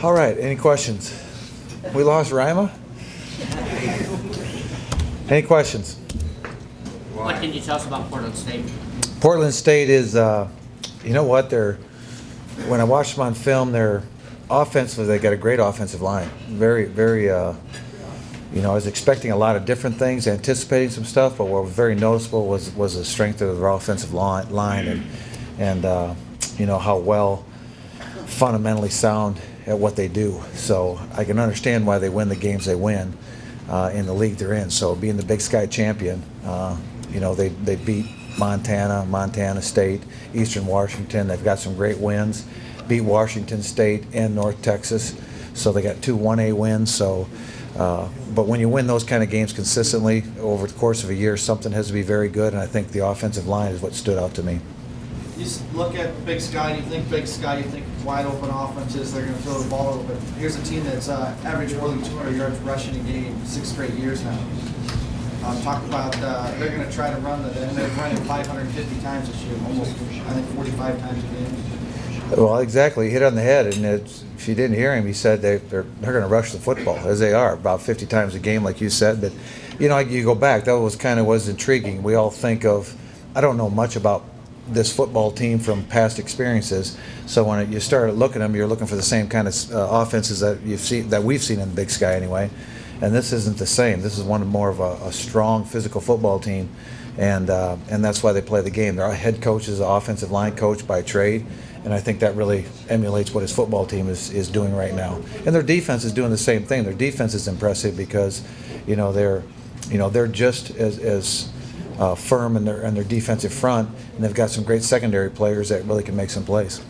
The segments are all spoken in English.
All right, any questions? We lost Rima? Any questions? What can you tell us about Portland State? Portland State is, you know what, when I watched them on film, they're offensively, they got a great offensive line. Very, I was expecting a lot of different things, anticipating some stuff, but what was very noticeable was the strength of their offensive line and how well fundamentally sound at what they do. So I can understand why they win the games they win in the league they're in. So being the Big Sky champion, they beat Montana State, Eastern Washington. They've got some great wins. Beat Washington State and North Texas. So they got two 1A wins. So, but when you win those kind of games consistently over the course of a year, something has to be very good. And I think the offensive line is what stood out to me. You look at Big Sky, you think Big Sky, you think wide open offenses, they're going to throw the ball over. But here's a team that's averaged more than 200 yards rushing a game 6 straight years now. Talk about they're going to try to run and they're running 550 times this year, almost, I think, 45 times a game. Well, exactly. He hit it on the head. And if you didn't hear him, he said they're going to rush the football, as they are, about 50 times a game, like you said. But, you go back, that was intriguing. We all think of, I don't know much about this football team from past experiences. So when you start looking at them, you're looking for the same kind of offenses that we've seen in the Big Sky anyway. And this isn't the same. This is one more of a strong physical football team, and that's why they play the game. Their head coach is an offensive line coach by trade, and I think that really emulates what his football team is doing right now. And their defense is doing the same thing. Their defense is impressive because, they're just as firm in their defensive front, and they've got some great secondary players that really can make some plays.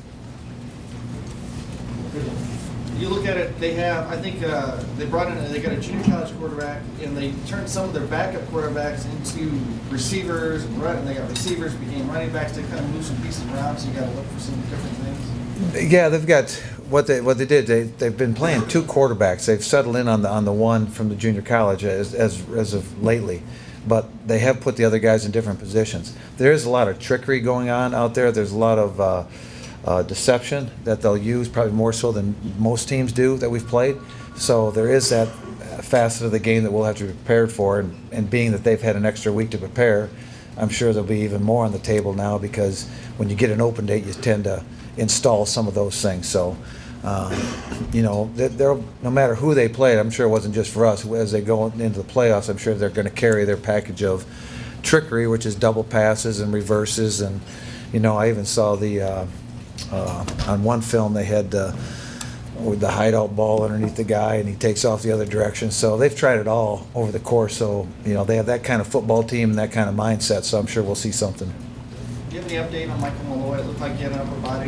You look at it, they have, I think they got a junior college quarterback, and they turned some of their backup quarterbacks into receivers, and they got receivers, became running backs. They kind of move some pieces around, so you got to look for some different things. Yeah, they've got what they did. They've been playing two quarterbacks. They've settled in on the one from the junior college as of lately, but they have put the other guys in different positions. There is a lot of trickery going on out there. There's a lot of deception that they'll use, probably more so than most teams do that we've played. So there is that facet of the game that we'll have to be prepared for, and being that they've had an extra week to prepare, I'm sure there'll be even more on the table now, because when you get an open date, you tend to install some of those things. So, no matter who they played, I'm sure it wasn't just for us. As they go into the playoffs, I'm sure they're going to carry their package of trickery, which is double passes and reverses. And, I even saw on one film they had with the hideout ball underneath the guy, and he takes off the other direction. So they've tried it all over the course. So, they have that kind of football team and that kind of mindset. So I'm sure we'll see something. Do you have any update on Michael Malloy? It looked like he had an upper body